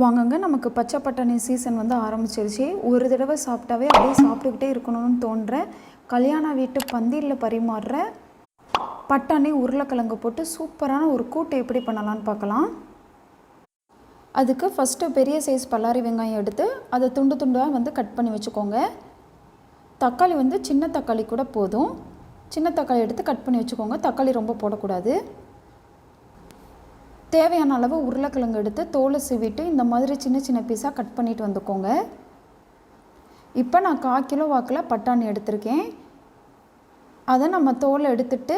வாங்கங்க, நமக்கு பச்சை பட்டாணி சீசன் வந்து ஆரம்பிச்சிருச்சு. ஒரு தடவை சாப்பிட்டாவே அப்படியே சாப்பிட்டுக்கிட்டே இருக்கணும்னு தோன்ற கல்யாண வீட்டு பந்தியில் பரிமாறுற பட்டாணி உருளைக்கிழங்கு போட்டு சூப்பரான ஒரு கூட்டு எப்படி பண்ணலான்னு பார்க்கலாம். அதுக்கு ஃபஸ்ட்டு பெரிய சைஸ் பல்லாரி வெங்காயம் எடுத்து அதை துண்டு துண்டாக வந்து கட் பண்ணி வச்சுக்கோங்க. தக்காளி வந்து சின்ன தக்காளி கூட போதும். சின்ன தக்காளி எடுத்து கட் பண்ணி வச்சுக்கோங்க. தக்காளி ரொம்ப போடக்கூடாது. தேவையான அளவு உருளைக்கிழங்கு எடுத்து தோலை சீவிட்டு இந்த மாதிரி சின்ன சின்ன பீஸாக கட் பண்ணிட்டு வந்துக்கோங்க. இப்போ நான் 1/4 கிலோ வாக்கில் பட்டாணி எடுத்திருக்கேன். அதை நம்ம தோலை எடுத்துட்டு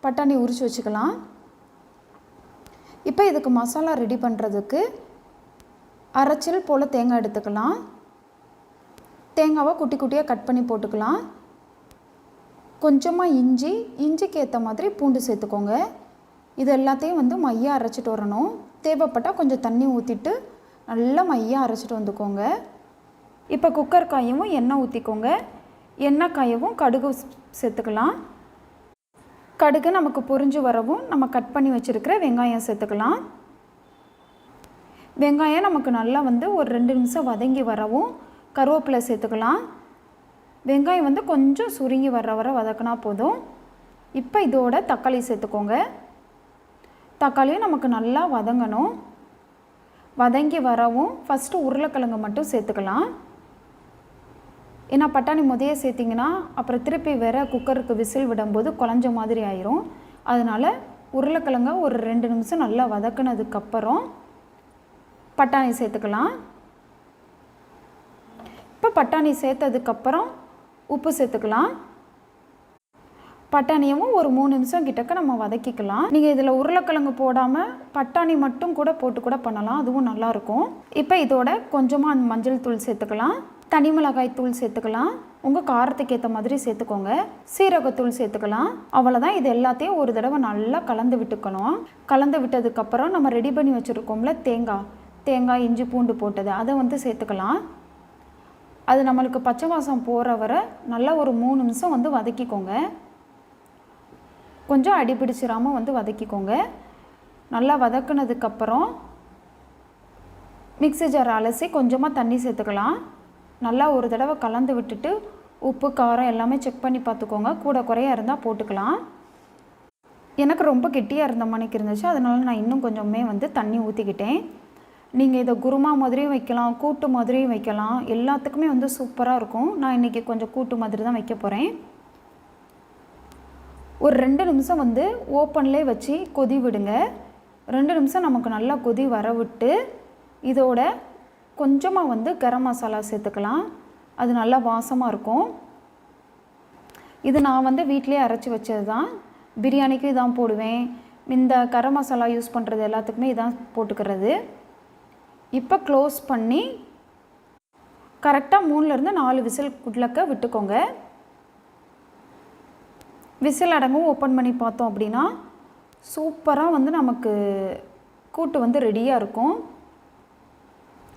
பட்டாணி உரித்து வச்சுக்கலாம். இப்போ இதுக்கு மசாலா ரெடி பண்ணுறதுக்கு அரைச்சில் போல் தேங்காய் எடுத்துக்கலாம். தேங்காவை குட்டி குட்டியாக கட் பண்ணி போட்டுக்கலாம். கொஞ்சமாக இஞ்சிக்கு ஏற்ற மாதிரி பூண்டு சேர்த்துக்கோங்க. இது எல்லாத்தையும் வந்து மையாக அரைச்சிட்டு வரணும். தேவைப்பட்டால் கொஞ்சம் தண்ணி ஊற்றிட்டு நல்லா மையாக அரைச்சிட்டு வந்துக்கோங்க. இப்போ குக்கர் காயவும் எண்ணெய் ஊற்றிக்கோங்க. எண்ணெய் காயவும் கடுகு சேர்த்துக்கலாம். கடுகு நமக்கு பொரிஞ்சு வரவும் நம்ம கட் பண்ணி வச்சுருக்கிற வெங்காயம் சேர்த்துக்கலாம். வெங்காயம் நமக்கு நல்லா வந்து ஒரு 2 நிமிஷம் வதங்கி வரவும் கருவேப்பிலை சேர்த்துக்கலாம். வெங்காயம் வந்து கொஞ்சம் சுருங்கி வர வதக்கினா போதும். இப்போ இதோட தக்காளி சேர்த்துக்கோங்க. தக்காளியும் நமக்கு நல்லா வதங்கணும். வதங்கி வரவும் ஃபஸ்ட்டு உருளைக்கிழங்கு மட்டும் சேர்த்துக்கலாம். ஏன்னா பட்டாணி முதயே சேர்த்திங்கன்னா அப்புறம் திருப்பி வேறு குக்கருக்கு விசில் விடும்போது குழஞ்ச மாதிரி ஆயிரும். அதனால் உருளைக்கிழங்க ஒரு 2 நிமிஷம் நல்லா வதக்குனதுக்கப்புறம் பட்டாணி சேர்த்துக்கலாம். இப்போ பட்டாணி சேர்த்ததுக்கப்புறம் உப்பு சேர்த்துக்கலாம். பட்டாணியவும் ஒரு 3 நிமிஷம் கிட்டக்க நம்ம வதக்கிக்கலாம். நீங்கள் இதில் உருளைக்கிழங்கு போடாமல் பட்டாணி மட்டும் கூட போட்டு கூட பண்ணலாம், அதுவும் நல்லாயிருக்கும். இப்போ இதோட கொஞ்சமாக மஞ்சள் தூள் சேர்த்துக்கலாம். தனி மிளகாய் தூள் சேர்த்துக்கலாம். உங்கள் காரத்துக்கு ஏற்ற மாதிரி சேர்த்துக்கோங்க. சீரகத்தூள் சேர்த்துக்கலாம். அவ்வளோதான். இது எல்லாத்தையும் ஒரு தடவை நல்லா கலந்து விட்டுக்கணும். கலந்து விட்டதுக்கப்புறம் நம்ம ரெடி பண்ணி வச்சுருக்கோம்ல தேங்காய் இஞ்சி பூண்டு போட்டது அதை வந்து சேர்த்துக்கலாம். அது நம்மளுக்கு பச்சை வாசம் போகிற வரை நல்லா ஒரு 3 நிமிஷம் வந்து வதக்கிக்கோங்க. கொஞ்சம் அடிபிடிச்சிடாமல் வந்து வதக்கிக்கோங்க. நல்லா வதக்குனதுக்கப்புறம் மிக்ஸி ஜார் அலசி கொஞ்சமாக தண்ணி சேர்த்துக்கலாம். நல்லா ஒரு தடவை கலந்து விட்டுட்டு உப்பு காரம் எல்லாமே செக் பண்ணி பார்த்துக்கோங்க. கூட குறையாக இருந்தால் போட்டுக்கலாம். எனக்கு ரொம்ப கெட்டியாக இருந்த மணிக்கு இருந்துச்சு, அதனால நான் இன்னும் கொஞ்சமே வந்து தண்ணி ஊற்றிக்கிட்டேன். நீங்கள் இதை குருமா மாதிரியும் வைக்கலாம், கூட்டு மாதிரியும் வைக்கலாம். எல்லாத்துக்குமே வந்து சூப்பராக இருக்கும். நான் இன்றைக்கி கொஞ்சம் கூட்டு மாதிரி தான் வைக்க போகிறேன். ஒரு 2 நிமிஷம் வந்து ஓப்பன்லேயே வச்சு கொதி விடுங்க. 2 நிமிஷம் நமக்கு நல்லா கொதி வர விட்டு இதோட கொஞ்சமாக வந்து கரம் மசாலா சேர்த்துக்கலாம். அது நல்லா வாசமாக இருக்கும். இது நான் வந்து வீட்டிலே அரைச்சி வச்சது தான். பிரியாணிக்கு இதான் போடுவேன். இந்த கரம் மசாலா யூஸ் பண்ணுறது எல்லாத்துக்குமே இதான் போட்டுக்கிறது. இப்போ க்ளோஸ் பண்ணி கரெக்டாக 3லேருந்து 4 விசில் குள்ளக்க விட்டுக்கோங்க. விசில் அடங்கும் ஓப்பன் பண்ணி பார்த்தோம் அப்படின்னா சூப்பராக வந்து நமக்கு கூட்டு வந்து ரெடியாக இருக்கும்.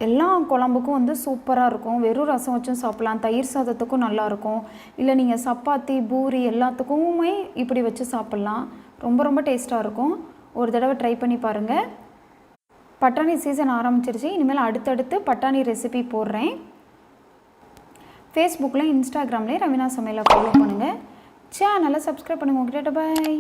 எல்லா குழம்புக்கும் வந்து சூப்பராக இருக்கும். வெறும் ரசம் வச்சும் சாப்பிட்லாம், தயிர் சாதத்துக்கும் நல்லாயிருக்கும். இல்லை நீங்கள் சப்பாத்தி பூரி எல்லாத்துக்குமே இப்படி வச்சு சாப்பிட்லாம். ரொம்ப ரொம்ப டேஸ்ட்டாக இருக்கும். ஒரு தடவை ட்ரை பண்ணி பாருங்கள். பட்டாணி சீசன் ஆரம்பிச்சிருச்சு. இனிமேல் அடுத்தடுத்து பட்டாணி ரெசிபி போடுறேன். ஃபேஸ்புக்கில் இன்ஸ்டாகிராம்லேயும் ரவீனா சமையலை ஃபாலோ பண்ணுங்கள். சேனலை சப்ஸ்கிரைப் பண்ணுங்கள். ஓகே, பாய்.